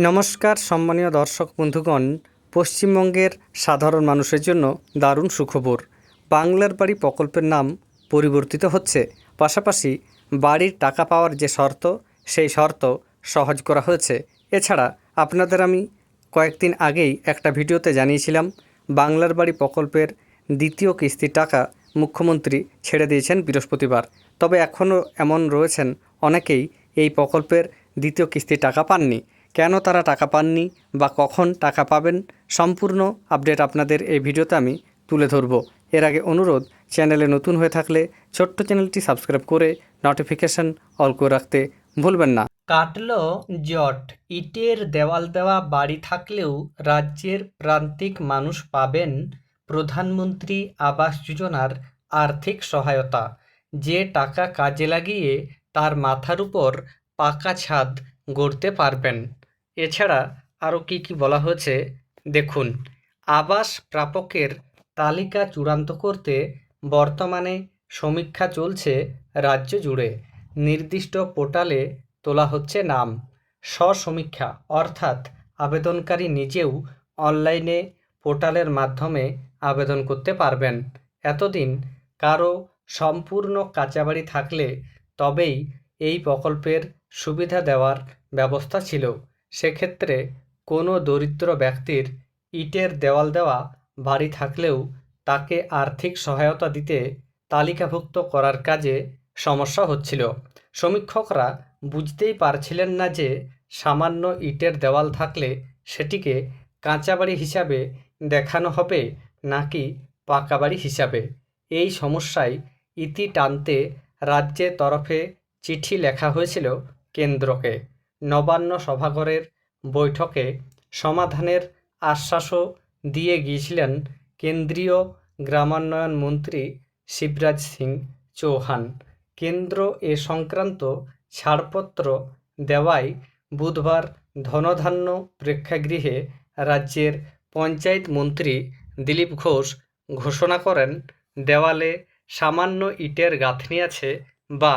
নমস্কার সম্মানীয় দর্শক বন্ধুগণ, পশ্চিমবঙ্গের সাধারণ মানুষের জন্য দারুণ সুখবর। বাংলার বাড়ি প্রকল্পের নাম পরিবর্তিত হচ্ছে, পাশাপাশি বাড়ির টাকা পাওয়ার যে শর্ত সেই শর্ত সহজ করা হয়েছে। এছাড়া আপনাদের আমি কয়েকদিন আগেই একটা ভিডিওতে জানিয়েছিলাম বাংলার বাড়ি প্রকল্পের দ্বিতীয় কিস্তির টাকা মুখ্যমন্ত্রী ছেড়ে দিয়েছেন বৃহস্পতিবার। তবে এখনও এমন রয়েছেন অনেকেই এই প্রকল্পের দ্বিতীয় কিস্তির টাকা পাননি। কেন তারা টাকা পাননি বা কখন টাকা পাবেন, সম্পূর্ণ আপডেট আপনাদের এই ভিডিওতে আমি তুলে ধরব। এর আগে অনুরোধ, চ্যানেলে নতুন হয়ে থাকলে ছোট্ট চ্যানেলটি সাবস্ক্রাইব করে নোটিফিকেশন অল করে রাখতে ভুলবেন না। কাটল জট, ইটের দেওয়াল দেওয়া বাড়ি থাকলেও রাজ্যের প্রান্তিক মানুষ পাবেন প্রধানমন্ত্রী আবাস যোজনার আর্থিক সহায়তা। যে টাকা কাজে লাগিয়ে তার মাথার উপর পাকা ছাদ গড়তে পারবেন। এছাড়া আরও কী কী বলা হয়েছে দেখুন। আবাস প্রাপকের তালিকা চূড়ান্ত করতে বর্তমানে সমীক্ষা চলছে রাজ্য জুড়ে। নির্দিষ্ট পোর্টালে তোলা হচ্ছে নাম। স্ব-সমীক্ষা অর্থাৎ আবেদনকারী নিজেও অনলাইনে পোর্টালের মাধ্যমে আবেদন করতে পারবেন। এতদিন কারো সম্পূর্ণ কাঁচা বাড়ি থাকলে তবেই এই প্রকল্পের সুবিধা দেওয়ার ব্যবস্থা ছিল। সেক্ষেত্রে কোনো দরিদ্র ব্যক্তির ইটের দেওয়াল দেওয়া বাড়ি থাকলেও তাকে আর্থিক সহায়তা দিতে তালিকাভুক্ত করার কাজে সমস্যা হচ্ছিল। সমীক্ষকরা বুঝতেই পারছিলেন না যে সামান্য ইটের দেওয়াল থাকলে সেটিকে কাঁচা বাড়ি হিসাবে দেখানো হবে নাকি পাকা বাড়ি হিসাবে। এই সমস্যায় ইতি টানতে রাজ্যের তরফে চিঠি লেখা হয়েছিল কেন্দ্রকে। নবান্ন সভাঘরের বৈঠকে সমাধানের আশ্বাসও দিয়ে গিয়েছিলেন কেন্দ্রীয় গ্রামোন্নয়ন মন্ত্রী শিবরাজ সিং চৌহান। কেন্দ্র এ সংক্রান্ত ছাড়পত্র দেওয়ায় বুধবার ধনধান্য প্রেক্ষাগৃহে রাজ্যের পঞ্চায়েত মন্ত্রী দিলীপ ঘোষ ঘোষণা করেন, দেওয়ালে সামান্য ইটের গাঁথনি আছে বা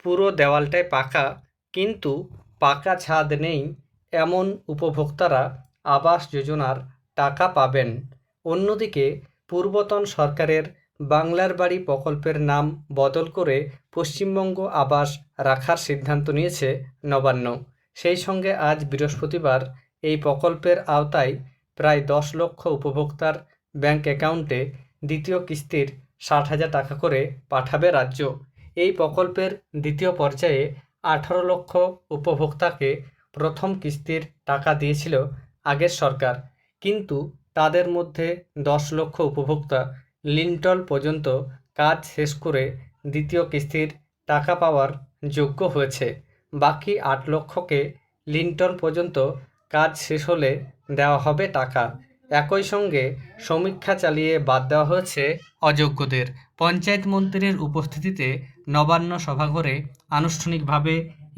পুরো দেওয়ালটাই পাকা কিন্তু পাকা ছাদ নেই, এমন উপভোক্তারা আবাস যোজনার টাকা পাবেন। অন্যদিকে পূর্বতন সরকারের বাংলার বাড়ি প্রকল্পের নাম বদল করে পশ্চিমবঙ্গ আবাস রাখার সিদ্ধান্ত নিয়েছে নবান্ন। সেই সঙ্গে আজ বৃহস্পতিবার এই প্রকল্পের আওতায় প্রায় 10 লক্ষ উপভোক্তার ব্যাংক অ্যাকাউন্টে দ্বিতীয় কিস্তির 60,000 টাকা করে পাঠাবে রাজ্য। এই প্রকল্পের দ্বিতীয় পর্যায়ে 18 লক্ষ উপভোক্তাকে প্রথম কিস্তির টাকা দিয়েছিল আগের সরকার, কিন্তু তাদের মধ্যে 10 লক্ষ উপভোক্তা লিন্টল পর্যন্ত কাজ শেষ করে দ্বিতীয় কিস্তির টাকা পাওয়ার যোগ্য হয়েছে। বাকি 8 লক্ষকে লিন্টল পর্যন্ত কাজ শেষ হলে দেওয়া হবে টাকা। একই সঙ্গে সমীক্ষা চালিয়ে বাদ দেওয়া হয়েছে অযোগ্যদের। পঞ্চায়েত মন্ত্রীর উপস্থিতিতে নবান্ন সভাঘরে আনুষ্ঠানিকভাবে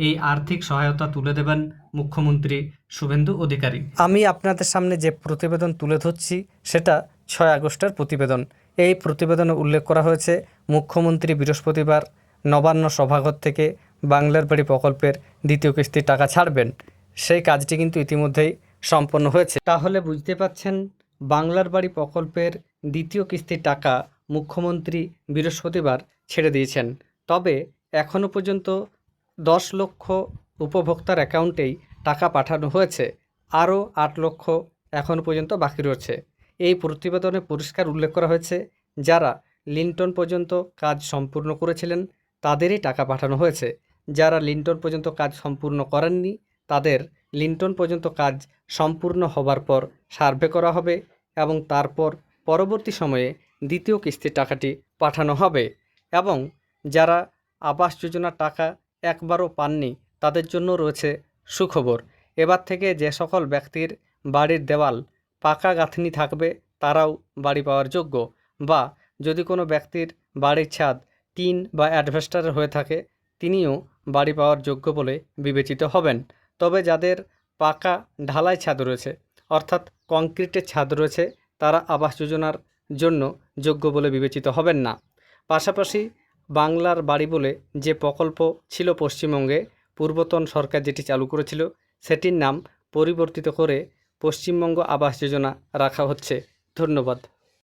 এই আর্থিক সহায়তা তুলে দেবেন মুখ্যমন্ত্রী শুভেন্দু অধিকারী। আমি আপনাদের সামনে যে প্রতিবেদন তুলে ধরছি সেটা 6 আগস্টের প্রতিবেদন। এই প্রতিবেদনে উল্লেখ করা হয়েছে মুখ্যমন্ত্রী বৃহস্পতিবার নবান্ন সভাঘর থেকে বাংলার বাড়ি প্রকল্পের দ্বিতীয় কিস্তির টাকা ছাড়বেন। সেই কাজটি কিন্তু ইতিমধ্যেই সম্পন্ন হয়েছে। তাহলে বুঝতে পারছেন বাংলার বাড়ি প্রকল্পের দ্বিতীয় কিস্তির টাকা মুখ্যমন্ত্রী বৃহস্পতিবার ছেড়ে দিয়েছেন। তবে এখনও পর্যন্ত 10 লক্ষ উপভোক্তার অ্যাকাউন্টেই টাকা পাঠানো হয়েছে, আরও 8 লক্ষ এখনও পর্যন্ত বাকি রয়েছে। এই প্রতিবেদনে পরিষ্কার উল্লেখ করা হয়েছে যারা লিন্টন পর্যন্ত কাজ সম্পূর্ণ করেছিলেন তাদেরই টাকা পাঠানো হয়েছে। যারা লিন্টন পর্যন্ত কাজ সম্পূর্ণ করেননি তাদের লিন্টন পর্যন্ত কাজ সম্পূর্ণ হবার পর সার্ভে করা হবে এবং তারপর পরবর্তী সময়ে দ্বিতীয় কিস্তির টাকাটি পাঠানো হবে। এবং যারা আবাস যোজনার টাকা একবারও পাননি তাদের জন্য রয়েছে সুখবর। এবার থেকে যে সকল ব্যক্তির বাড়ির দেওয়াল পাকা গাঁথনি থাকবে তারাও বাড়ি পাওয়ার যোগ্য, বা যদি কোনো ব্যক্তির বাড়ির ছাদ টিন বা অ্যাডভেস্টারের হয়ে থাকে তিনিও বাড়ি পাওয়ার যোগ্য বলে বিবেচিত হবেন। তবে যাদের পাকা ঢালাই ছাদ রয়েছে অর্থাৎ কংক্রিটের ছাদ রয়েছে তারা আবাস যোজনার জন্য যোগ্য বলে বিবেচিত হবেন না। পাশাপাশি বাংলার বাড়ি বলে যে প্রকল্প ছিল পশ্চিমবঙ্গে, পূর্বতন সরকার যেটি চালু করেছিল সেটির নাম পরিবর্তিত করে পশ্চিমবঙ্গ আবাস যোজনা রাখা হচ্ছে। ধন্যবাদ।